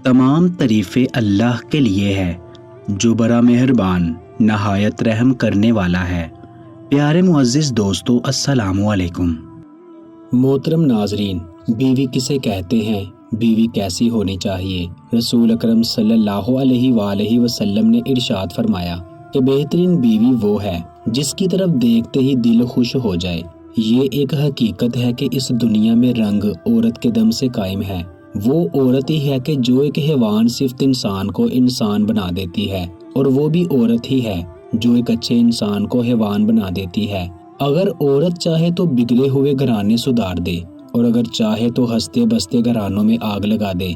تمام تعریفیں اللہ کے لیے ہے جو بڑا مہربان نہایت رحم کرنے والا ہے۔ پیارے معزز دوستو، السلام علیکم۔ محترم ناظرین، بیوی کسے کہتے ہیں، بیوی کیسی ہونی چاہیے؟ رسول اکرم صلی اللہ علیہ وآلہ وسلم نے ارشاد فرمایا کہ بہترین بیوی وہ ہے جس کی طرف دیکھتے ہی دل خوش ہو جائے۔ یہ ایک حقیقت ہے کہ اس دنیا میں رنگ عورت کے دم سے قائم ہے۔ وہ عورت ہی ہے کہ جو ایک حیوان صفت انسان کو انسان بنا دیتی ہے، اور وہ بھی عورت ہی ہے جو ایک اچھے انسان کو حیوان بنا دیتی ہے۔ اگر عورت چاہے تو بگڑے ہوئے گھرانے سدھار دے، اور اگر چاہے تو ہنستے بستے گھرانوں میں آگ لگا دے۔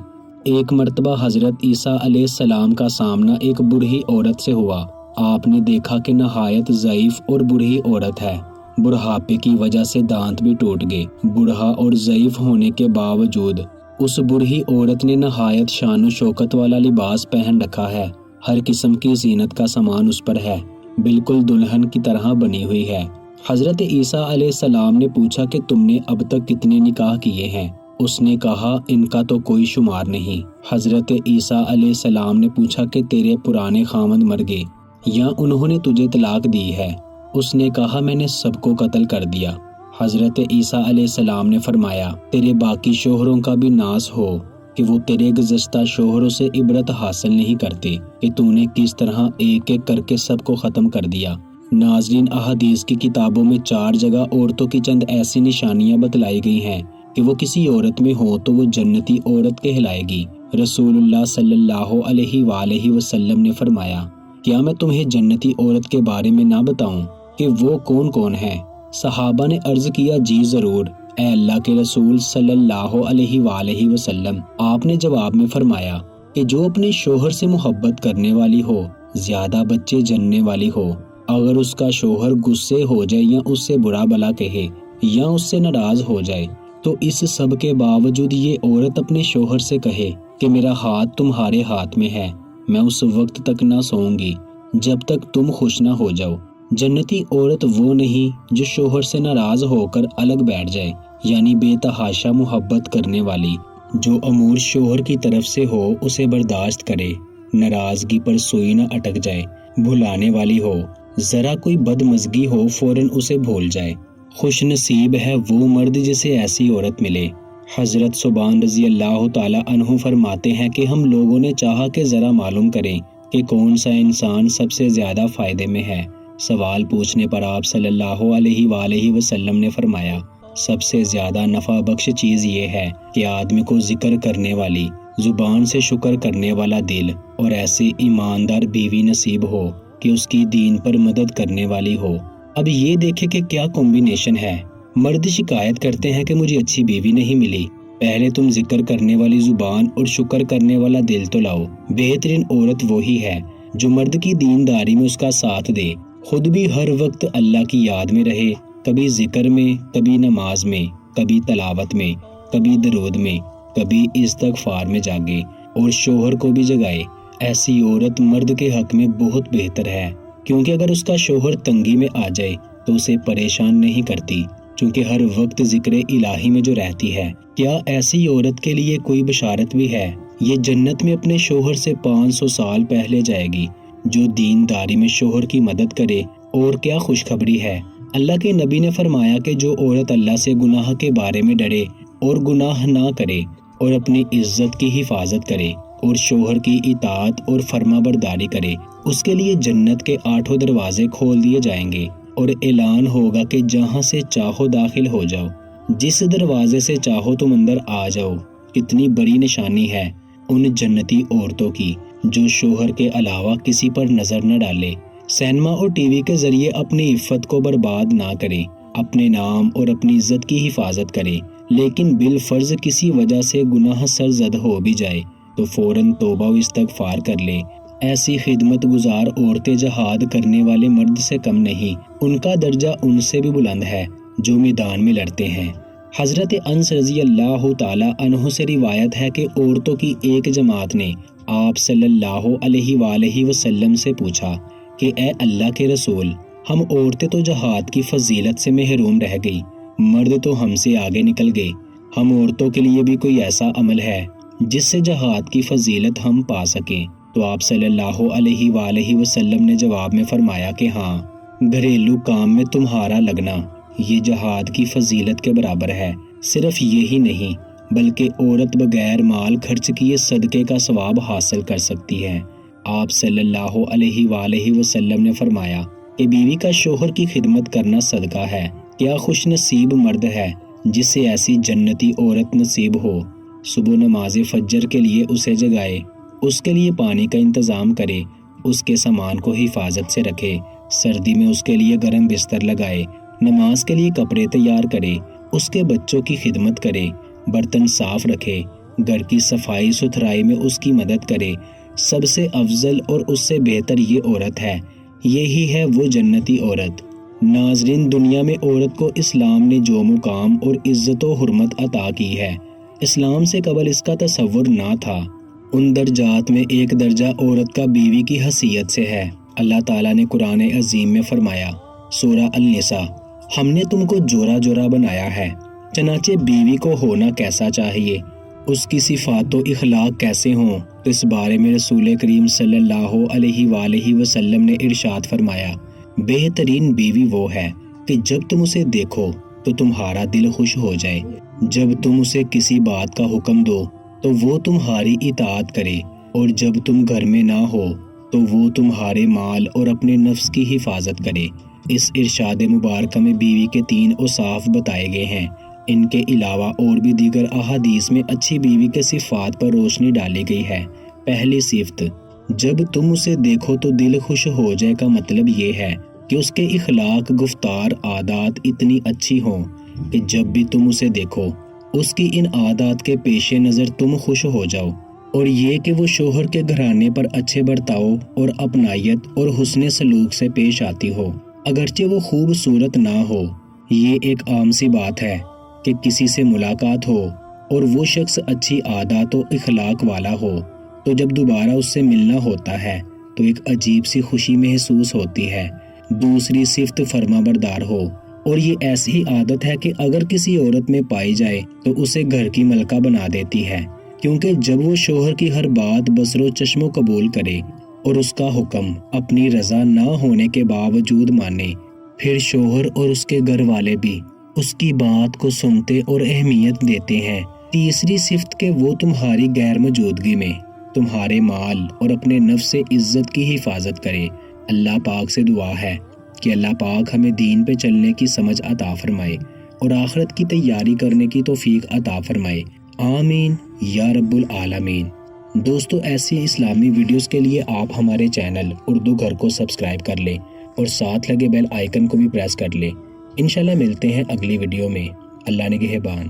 ایک مرتبہ حضرت عیسیٰ علیہ السلام کا سامنا ایک بوڑھی عورت سے ہوا۔ آپ نے دیکھا کہ نہایت ضعیف اور بوڑھی عورت ہے۔ بڑھاپے کی وجہ سے دانت بھی ٹوٹ گئے۔ بوڑھا اور ضعیف ہونے کے باوجود اس بوڑھی عورت نے نہایت شان و شوکت والا لباس پہن رکھا ہے۔ ہر قسم کی زینت کا سامان اس پر ہے، بالکل دلہن کی طرح بنی ہوئی ہے۔ حضرت عیسیٰ علیہ السلام نے پوچھا کہ تم نے اب تک کتنے نکاح کیے ہیں؟ اس نے کہا ان کا تو کوئی شمار نہیں۔ حضرت عیسیٰ علیہ السلام نے پوچھا کہ تیرے پرانے خاوند مر گئے یا انہوں نے تجھے طلاق دی ہے؟ اس نے کہا میں نے سب کو قتل کر دیا۔ حضرت عیسیٰ علیہ السلام نے فرمایا تیرے باقی شوہروں کا بھی ناس ہو کہ وہ تیرے گزشتہ شوہروں سے عبرت حاصل نہیں کرتے کہ تو نے کس طرح ایک ایک کر کے سب کو ختم کر دیا۔ ناظرین، احادیث کی کتابوں میں 4 جگہ عورتوں کی چند ایسی نشانیاں بتلائی گئی ہیں کہ وہ کسی عورت میں ہو تو وہ جنتی عورت کہلائے گی۔ رسول اللہ صلی اللہ علیہ وآلہ وسلم نے فرمایا کیا میں تمہیں جنتی عورت کے بارے میں نہ بتاؤں کہ وہ کون کون ہے؟ صحابہ نے عرض کیا جی ضرور، اے اللہ کے رسول صلی اللہ علیہ وآلہ وسلم۔ آپ نے جواب میں فرمایا کہ جو اپنے شوہر سے محبت کرنے والی ہو، زیادہ بچے جننے والی ہو، اگر اس کا شوہر غصے ہو جائے یا اس سے برا بلا کہے یا اس سے ناراض ہو جائے تو اس سب کے باوجود یہ عورت اپنے شوہر سے کہے کہ میرا ہاتھ تمہارے ہاتھ میں ہے، میں اس وقت تک نہ سوؤں گی جب تک تم خوش نہ ہو جاؤ۔ جنتی عورت وہ نہیں جو شوہر سے ناراض ہو کر الگ بیٹھ جائے، یعنی بے تحاشا محبت کرنے والی، جو امور شوہر کی طرف سے ہو اسے برداشت کرے، ناراضگی پر سوئی نہ اٹک جائے، بھلانے والی ہو، ذرا کوئی بدمزگی ہو فوراً اسے بھول جائے۔ خوش نصیب ہے وہ مرد جسے ایسی عورت ملے۔ حضرت ثوبان رضی اللہ تعالی عنہ فرماتے ہیں کہ ہم لوگوں نے چاہا کہ ذرا معلوم کریں کہ کون سا انسان سب سے زیادہ فائدے میں ہے۔ سوال پوچھنے پر آپ صلی اللہ علیہ وآلہ وسلم نے فرمایا سب سے زیادہ نفع بخش چیز یہ ہے کہ آدمی کو ذکر کرنے والی زبان سے شکر کرنے والا دل اور ایسی ایماندار بیوی نصیب ہو کہ اس کی دین پر مدد کرنے والی ہو۔ اب یہ دیکھیں کہ کیا کمبینیشن ہے۔ مرد شکایت کرتے ہیں کہ مجھے اچھی بیوی نہیں ملی۔ پہلے تم ذکر کرنے والی زبان اور شکر کرنے والا دل تو لاؤ۔ بہترین عورت وہی ہے جو مرد کی دینداری میں اس کا ساتھ دے، خود بھی ہر وقت اللہ کی یاد میں رہے، کبھی ذکر میں، کبھی نماز میں، کبھی تلاوت میں، کبھی درود میں، کبھی استغفار میں جاگے اور شوہر کو بھی جگائے۔ ایسی عورت مرد کے حق میں بہت بہتر ہے، کیونکہ اگر اس کا شوہر تنگی میں آ جائے تو اسے پریشان نہیں کرتی، چونکہ ہر وقت ذکر الہی میں جو رہتی ہے۔ کیا ایسی عورت کے لیے کوئی بشارت بھی ہے؟ یہ جنت میں اپنے شوہر سے 500 سال پہلے جائے گی، جو دینداری میں شوہر کی مدد کرے۔ اور کیا خوشخبری ہے! اللہ کے نبی نے فرمایا کہ جو عورت اللہ سے گناہ کے بارے میں ڈرے اور گناہ نہ کرے اور اپنی عزت کی حفاظت کرے اور شوہر کی اطاعت اور فرما برداری کرے، اس کے لیے جنت کے 8 دروازے کھول دیے جائیں گے اور اعلان ہوگا کہ جہاں سے چاہو داخل ہو جاؤ، جس دروازے سے چاہو تم اندر آ جاؤ۔ کتنی بڑی نشانی ہے ان جنتی عورتوں کی جو شوہر کے علاوہ کسی پر نظر نہ ڈالے، سینما اور ٹی وی کے ذریعے اپنی عفت کو برباد نہ کرے، اپنے نام اور اپنی عزت کی حفاظت کرے، لیکن بالفرض کسی وجہ سے گناہ سرزد ہو بھی جائے تو فوراً توبہ و استغفار کر لے۔ ایسی خدمت گزار عورتیں جہاد کرنے والے مرد سے کم نہیں، ان کا درجہ ان سے بھی بلند ہے جو میدان میں لڑتے ہیں۔ حضرت انس رضی اللہ تعالی عنہ سے روایت ہے کہ عورتوں کی ایک جماعت نے آپ صلی اللہ علیہ وآلہ وسلم سے پوچھا کہ اے اللہ کے رسول، ہم عورتیں تو جہاد کی فضیلت سے محروم رہ گئی، مرد تو ہم سے آگے نکل گئے، ہم عورتوں کے لیے بھی کوئی ایسا عمل ہے جس سے جہاد کی فضیلت ہم پا سکیں۔ تو آپ صلی اللہ علیہ وآلہ وسلم نے جواب میں فرمایا کہ ہاں، گھریلو کام میں تمہارا لگنا یہ جہاد کی فضیلت کے برابر ہے۔ صرف یہی نہیں بلکہ عورت بغیر مال خرچ کیے صدقے کا ثواب حاصل کر سکتی ہے۔ آپ صلی اللہ علیہ وآلہ وسلم نے فرمایا کہ بیوی کا شوہر کی خدمت کرنا صدقہ ہے۔ کیا خوش نصیب مرد ہے جسے ایسی جنتی عورت نصیب ہو۔ صبح نماز فجر کے لیے اسے جگائے، اس کے لیے پانی کا انتظام کرے، اس کے سامان کو حفاظت سے رکھے، سردی میں اس کے لیے گرم بستر لگائے، نماز کے لیے کپڑے تیار کرے، اس کے بچوں کی خدمت کرے، برتن صاف رکھے، گھر کی صفائی ستھرائی میں اس کی مدد کرے۔ سب سے افضل اور اس سے بہتر یہ عورت ہے، یہی ہے وہ جنتی عورت۔ ناظرین، دنیا میں عورت کو اسلام نے جو مقام اور عزت و حرمت عطا کی ہے، اسلام سے قبل اس کا تصور نہ تھا۔ ان درجات میں ایک درجہ عورت کا بیوی کی حیثیت سے ہے۔ اللہ تعالیٰ نے قرآن عظیم میں فرمایا، سورہ النساء، ہم نے تم کو جوڑا جوڑا بنایا ہے، چنانچہ بیوی کو ہونا کیسا چاہیے، اس کی صفات و اخلاق کیسے ہوں۔ تو اس بارے میں رسول کریم صلی اللہ علیہ وآلہ وسلم نے ارشاد فرمایا، بہترین بیوی وہ ہے کہ جب تم اسے دیکھو تو تمہارا دل خوش ہو جائے، جب تم اسے کسی بات کا حکم دو تو وہ تمہاری اطاعت کرے، اور جب تم گھر میں نہ ہو تو وہ تمہارے مال اور اپنے نفس کی حفاظت کرے۔ اس ارشاد مبارکہ میں بیوی کے 3 اوصاف بتائے گئے ہیں۔ ان کے علاوہ اور بھی دیگر احادیث میں اچھی بیوی کے صفات پر روشنی ڈالی گئی ہے۔ پہلی صفت، جب تم اسے دیکھو تو دل خوش ہو جائے کا مطلب یہ ہے کہ اس کے اخلاق، گفتار، عادات اتنی اچھی ہوں کہ جب بھی تم اسے دیکھو اس کی ان عادات کے پیش نظر تم خوش ہو جاؤ، اور یہ کہ وہ شوہر کے گھرانے پر اچھے برتاؤ اور اپنائیت اور حسن سلوک سے پیش آتی ہو، اگرچہ وہ خوبصورت نہ ہو۔ یہ ایک عام سی بات ہے کہ کسی سے ملاقات ہو اور وہ شخص اچھی عادات و اخلاق والا ہو تو جب دوبارہ اس سے ملنا ہوتا ہے تو ایک عجیب سی خوشی محسوس ہوتی ہے۔ دوسری صفت، فرما بردار ہو، اور یہ ایسی عادت ہے کہ اگر کسی عورت میں پائی جائے تو اسے گھر کی ملکہ بنا دیتی ہے، کیونکہ جب وہ شوہر کی ہر بات بصر و چشم قبول کرے اور اس کا حکم اپنی رضا نہ ہونے کے باوجود مانے، پھر شوہر اور اس کے گھر والے بھی اس کی بات کو سنتے اور اہمیت دیتے ہیں۔ تیسری صفت کہ وہ تمہاری غیر موجودگی میں تمہارے مال اور اپنے نفس سے عزت کی حفاظت کرے۔ اللہ پاک سے دعا ہے کہ اللہ پاک ہمیں دین پہ چلنے کی سمجھ عطا فرمائے اور آخرت کی تیاری کرنے کی توفیق عطا فرمائے، آمین یا رب العالمین۔ دوستو، ایسی اسلامی ویڈیوز کے لیے آپ ہمارے چینل اردو گھر کو سبسکرائب کر لیں اور ساتھ لگے بیل آئیکن کو بھی پریس کر لیں۔ انشاءاللہ ملتے ہیں اگلی ویڈیو میں۔ اللہ نگہبان۔